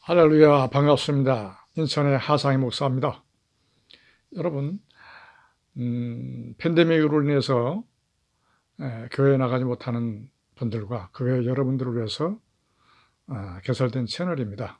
할렐루야, 반갑습니다. 인천의 하상희 목사입니다. 여러분, 팬데믹으로 인해서 교회에 나가지 못하는 분들과 교회 여러분들을 위해서 개설된 채널입니다.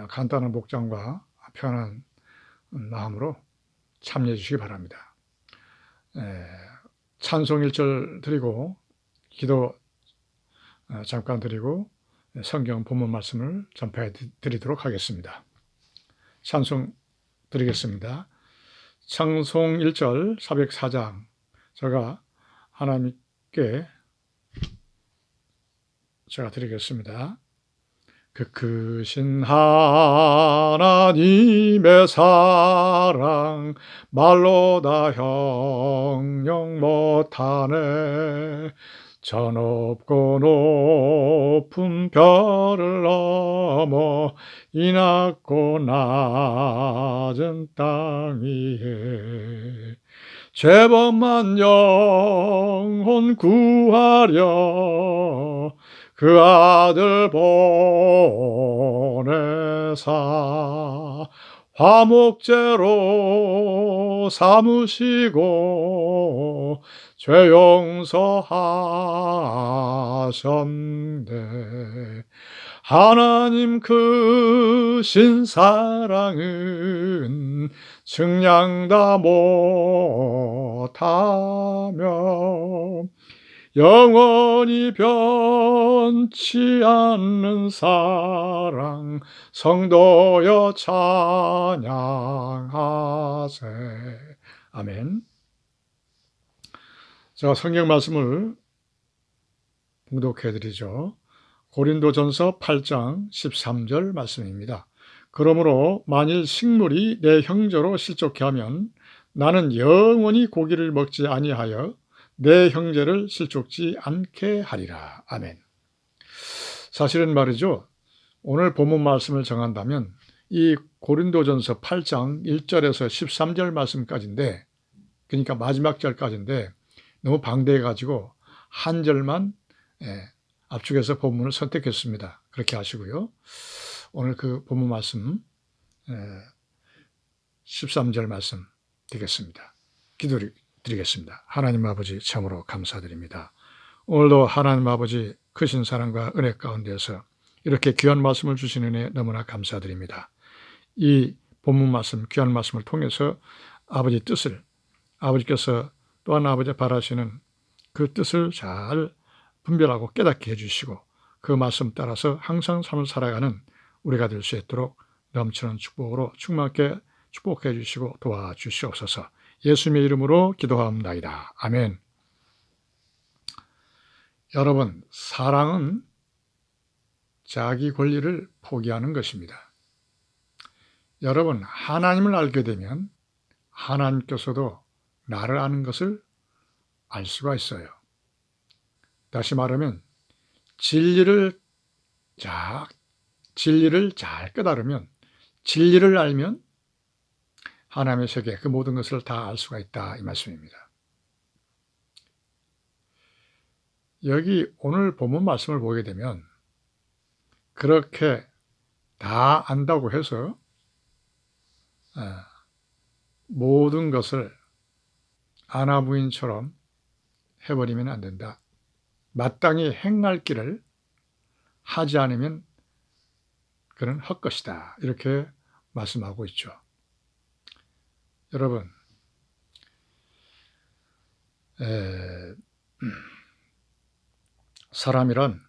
간단한 목장과 편한 마음으로 참여해 주시기 바랍니다. 찬송 1절 드리고 기도 잠깐 드리고 성경 본문 말씀을 전파해 드리도록 하겠습니다. 찬송 드리겠습니다. 찬송 1절 404장 제가 하나님께 드리겠습니다. 그 크신 하나님의 사랑 말로 다 형용 못하네. 저 높고 높은 별을 넘어 이 낮고 낮은 땅 위에 죄범한 영혼 구하려 그 아들 보내사 화목제로 삼으시고 죄 용서하셨네. 하나님 크신 사랑은 측량 다 못하며 영원히 변치 않는 사랑 성도여 찬양하세. 아멘. 자, 성경 말씀을 봉독해 드리죠. 고린도전서 8장 13절 말씀입니다. 그러므로 만일 식물이 내 형제로 실족해 하면 나는 영원히 고기를 먹지 아니하여 내 형제를 실족지 않게 하리라. 아멘. 사실은 말이죠. 오늘 본문 말씀을 정한다면 이 고린도전서 8장 1절에서 13절 말씀까지인데, 그러니까 마지막 절까지인데 너무 방대해가지고 한 절만 압축해서 본문을 선택했습니다. 그렇게 하시고요. 오늘 그 본문 말씀 13절 말씀 되겠습니다. 기도드리겠습니다. 하나님 아버지 참으로 감사드립니다. 오늘도 하나님 아버지 크신 사랑과 은혜 가운데서 이렇게 귀한 말씀을 주시는 은혜 너무나 감사드립니다. 이 본문 말씀, 귀한 말씀을 통해서 아버지 뜻을, 아버지께서 또한 아버지 바라시는 그 뜻을 잘 분별하고 깨닫게 해주시고 그 말씀 따라서 항상 삶을 살아가는 우리가 될 수 있도록 넘치는 축복으로 충만하게 축복해 주시고 도와주시옵소서. 예수님의 이름으로 기도합니다. 아멘. 여러분, 사랑은 자기 권리를 포기하는 것입니다. 여러분, 하나님을 알게 되면 하나님께서도 나를 아는 것을 알 수가 있어요. 다시 말하면 진리를 잘 깨달으면, 진리를 알면 하나님의 세계 그 모든 것을 다 알 수가 있다, 이 말씀입니다. 여기 오늘 본문 말씀을 보게 되면 그렇게 다 안다고 해서 모든 것을 아나부인처럼 해버리면 안 된다. 마땅히 행할 길을 하지 않으면 그는 헛것이다. 이렇게 말씀하고 있죠. 여러분, 사람이란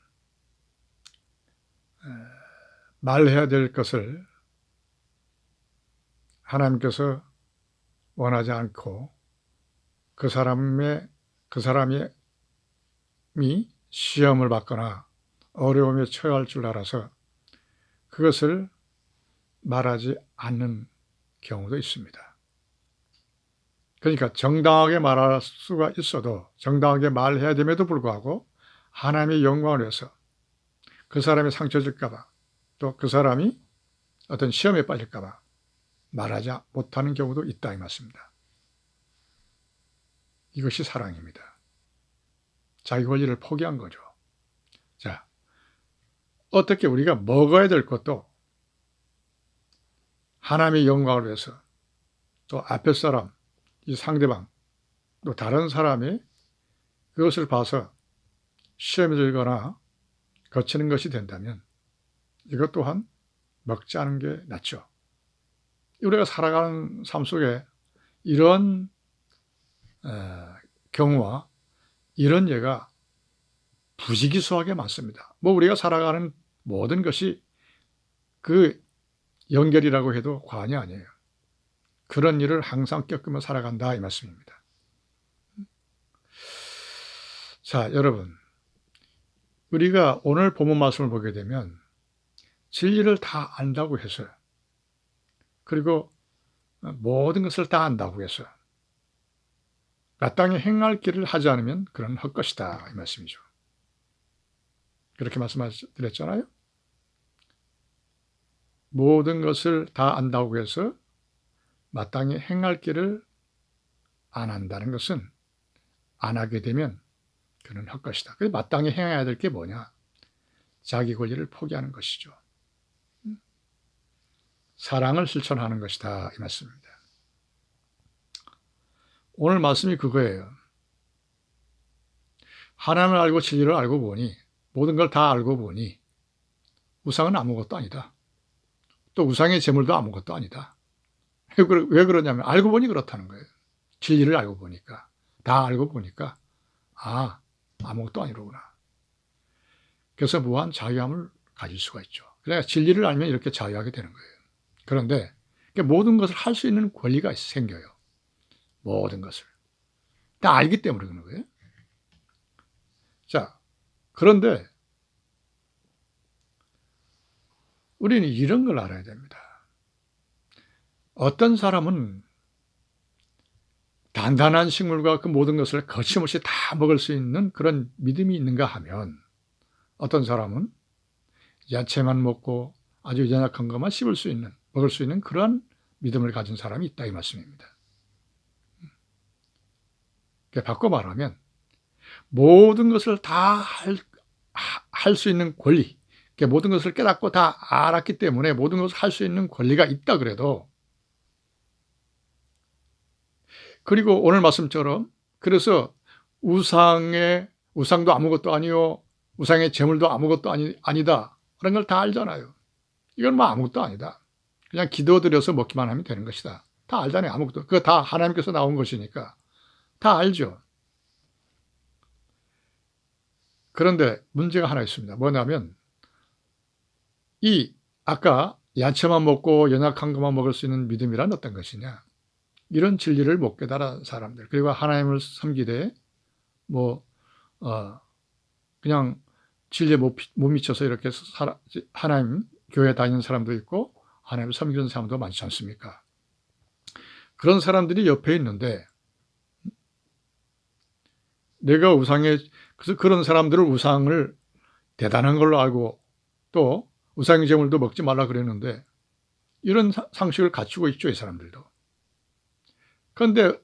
말해야 될 것을 하나님께서 원하지 않고 그 사람이 시험을 받거나 어려움에 처할 줄 알아서 그것을 말하지 않는 경우도 있습니다. 그러니까 정당하게 말할 수가 있어도, 정당하게 말해야 됨에도 불구하고 하나님의 영광을 위해서 그 사람이 상처 줄까 봐, 또 그 사람이 어떤 시험에 빠질까 봐 말하지 못하는 경우도 있다, 이 말씀입니다. 이것이 사랑입니다. 자기 권리를 포기한 거죠. 자, 어떻게 우리가 먹어야 될 것도 하나님의 영광을 위해서 또 앞에 사람, 이 상대방, 또 다른 사람이 그것을 봐서 시험에 들거나 거치는 것이 된다면 이것 또한 먹지 않은 게 낫죠. 우리가 살아가는 삶 속에 이런 경우와 이런 예가 부지기수하게 많습니다. 뭐 우리가 살아가는 모든 것이 그 연결이라고 해도 과언이 아니에요. 그런 일을 항상 겪으며 살아간다 이 말씀입니다. 자, 여러분, 우리가 오늘 본문 말씀을 보게 되면 진리를 다 안다고 해서, 그리고 모든 것을 다 안다고 해서 마땅히 행할 길을 하지 않으면 그런 헛것이다 이 말씀이죠. 그렇게 말씀드렸잖아요. 모든 것을 다 안다고 해서 마땅히 행할 길을 안 한다는 것은, 안 하게 되면 그는 헛것이다. 그래서 마땅히 행해야 될 게 뭐냐? 자기 권리를 포기하는 것이죠. 사랑을 실천하는 것이다 이 말씀입니다. 오늘 말씀이 그거예요. 하나님을 알고 진리를 알고 보니, 모든 걸 다 알고 보니 우상은 아무것도 아니다. 또 우상의 제물도 아무것도 아니다. 왜 그러냐면 알고 보니 그렇다는 거예요. 진리를 알고 보니까, 다 알고 보니까 아무것도 아니로구나. 그래서 무한 자유함을 가질 수가 있죠. 그러니까 진리를 알면 이렇게 자유하게 되는 거예요. 그런데 모든 것을 할 수 있는 권리가 생겨요. 모든 것을 다 알기 때문에 그런 거예요. 자, 그런데 우리는 이런 걸 알아야 됩니다. 어떤 사람은 단단한 식물과 그 모든 것을 거침없이 다 먹을 수 있는 그런 믿음이 있는가 하면, 어떤 사람은 야채만 먹고 아주 연약한 것만 먹을 수 있는 그런 믿음을 가진 사람이 있다 이 말씀입니다. 바꿔 말하면 모든 것을 다 할 수 있는 권리, 모든 것을 깨닫고 다 알았기 때문에 모든 것을 할 수 있는 권리가 있다 그래도, 그리고 오늘 말씀처럼 그래서 우상도 아무것도 아니요, 우상의 제물도 아무것도 아니다 그런 걸 다 알잖아요. 이건 뭐 아무것도 아니다. 그냥 기도드려서 먹기만 하면 되는 것이다. 다 알잖아요. 아무것도. 그거 다 하나님께서 나온 것이니까 다 알죠. 그런데 문제가 하나 있습니다. 뭐냐면 아까 야채만 먹고 연약한 것만 먹을 수 있는 믿음이란 어떤 것이냐. 이런 진리를 못 깨달은 사람들, 그리고 하나님을 섬기되 그냥 진리에 못 미쳐서 이렇게 하나님 교회 다니는 사람도 있고 하나님을 섬기는 사람도 많지 않습니까? 그런 사람들이 옆에 있는데 내가 그래서 그런 사람들을 우상을 대단한 걸로 알고 또 우상의 제물도 먹지 말라 그랬는데 이런 상식을 갖추고 있죠, 이 사람들도. 그런데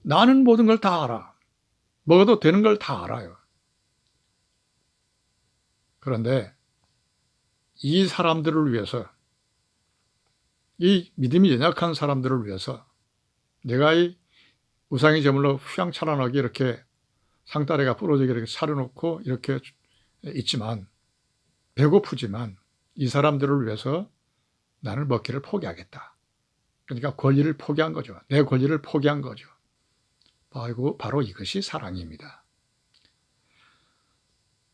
나는 모든 걸 다 알아. 먹어도 되는 걸 다 알아요. 그런데 이 사람들을 위해서, 이 믿음이 연약한 사람들을 위해서 내가 이 우상의 제물로 휘황찬란하게 이렇게 상다리가 부러지게 이렇게 차려놓고 이렇게 있지만, 배고프지만 이 사람들을 위해서 나는 먹기를 포기하겠다. 그러니까 권리를 포기한 거죠. 내 권리를 포기한 거죠. 바로 이것이 사랑입니다.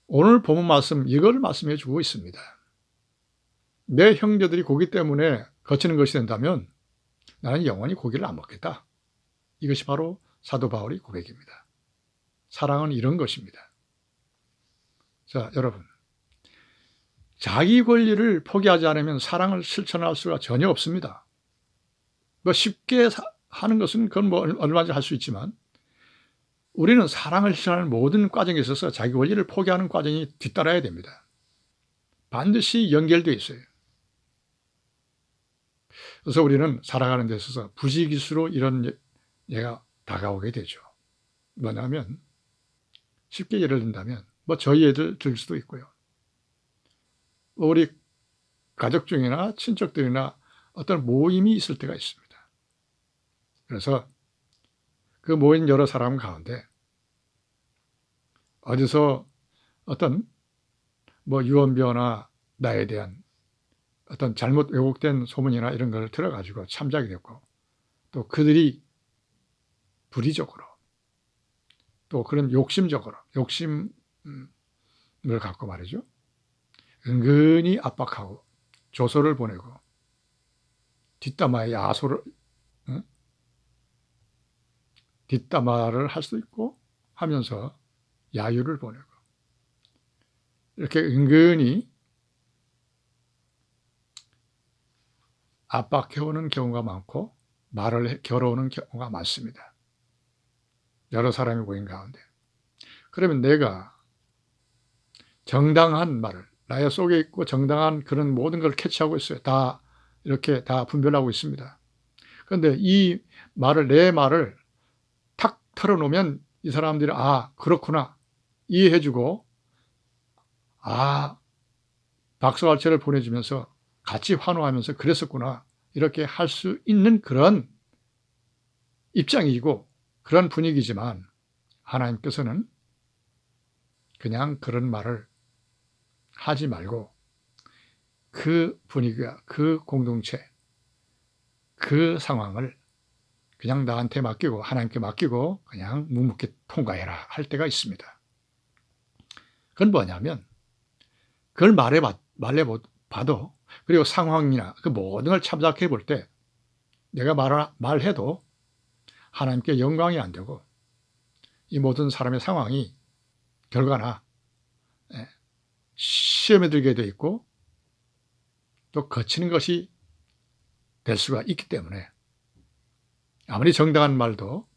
오늘 본문 말씀, 이걸 말씀해 주고 있습니다. 내 형제들이 고기 때문에 거치는 것이 된다면 나는 영원히 고기를 안 먹겠다. 이것이 바로 사도 바울의 고백입니다. 사랑은 이런 것입니다. 자, 여러분, 자기 권리를 포기하지 않으면 사랑을 실천할 수가 전혀 없습니다. 쉽게 하는 것은 그건 얼마든지 할 수 있지만, 우리는 사랑을 실천하는 모든 과정에 있어서 자기 권리를 포기하는 과정이 뒤따라야 됩니다. 반드시 연결되어 있어요. 그래서 우리는 살아가는 데 있어서 부지기수로 이런 예가 다가오게 되죠. 뭐냐면 쉽게 예를 든다면 저희 애들 들 수도 있고요. 우리 가족 중이나 친척들이나 어떤 모임이 있을 때가 있습니다. 그래서 그 모인 여러 사람 가운데 어디서 어떤 유언비어나 나에 대한 어떤 잘못 왜곡된 소문이나 이런 걸 들어가지고 참작이 됐고, 또 그들이 불의적으로 또 그런 욕심을 갖고 말이죠, 은근히 압박하고 조소를 보내고 뒷담화에 뒷담화를 할 수 있고 하면서 야유를 보내고 이렇게 은근히 압박해오는 경우가 많고 말을 걸어오는 경우가 많습니다. 여러 사람이 모인 가운데. 그러면 내가 정당한 말을, 나의 속에 있고 정당한 그런 모든 걸 캐치하고 있어요. 다 이렇게 다 분별하고 있습니다. 그런데 이 말을, 내 말을 탁 털어놓으면 이 사람들이 그렇구나 이해해주고 박수갈채를 보내주면서 같이 환호하면서 그랬었구나 이렇게 할 수 있는 그런 입장이고 그런 분위기지만, 하나님께서는 그냥 그런 말을 하지 말고 그 분위기와 그 공동체, 그 상황을 그냥 나한테 맡기고 하나님께 맡기고 그냥 묵묵히 통과해라 할 때가 있습니다. 그건 뭐냐면, 그걸 말해봐도, 그리고 상황이나 그 모든 걸 참작해 볼 때 내가 말해도 하나님께 영광이 안 되고 이 모든 사람의 상황이 결과나 시험에 들게 돼 있고 또 거치는 것이 될 수가 있기 때문에 아무리 정당한 말도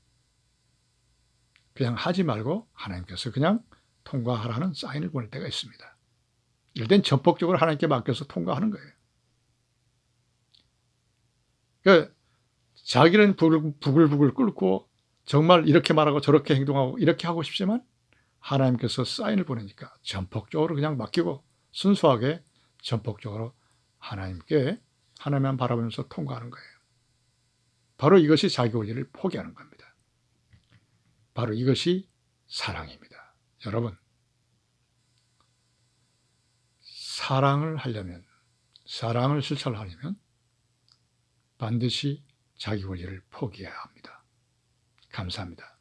그냥 하지 말고 하나님께서 그냥 통과하라는 사인을 보낼 때가 있습니다. 이럴 땐 전폭적으로 하나님께 맡겨서 통과하는 거예요. 그러니까 자기는 부글부글 끓고 정말 이렇게 말하고 저렇게 행동하고 이렇게 하고 싶지만 하나님께서 사인을 보내니까 전폭적으로 그냥 맡기고 순수하게 전폭적으로 하나님만 바라보면서 통과하는 거예요. 바로 이것이 자기 권리를 포기하는 겁니다. 바로 이것이 사랑입니다. 여러분, 사랑을 실천하려면 반드시 자기 권리를 포기해야 합니다. 감사합니다.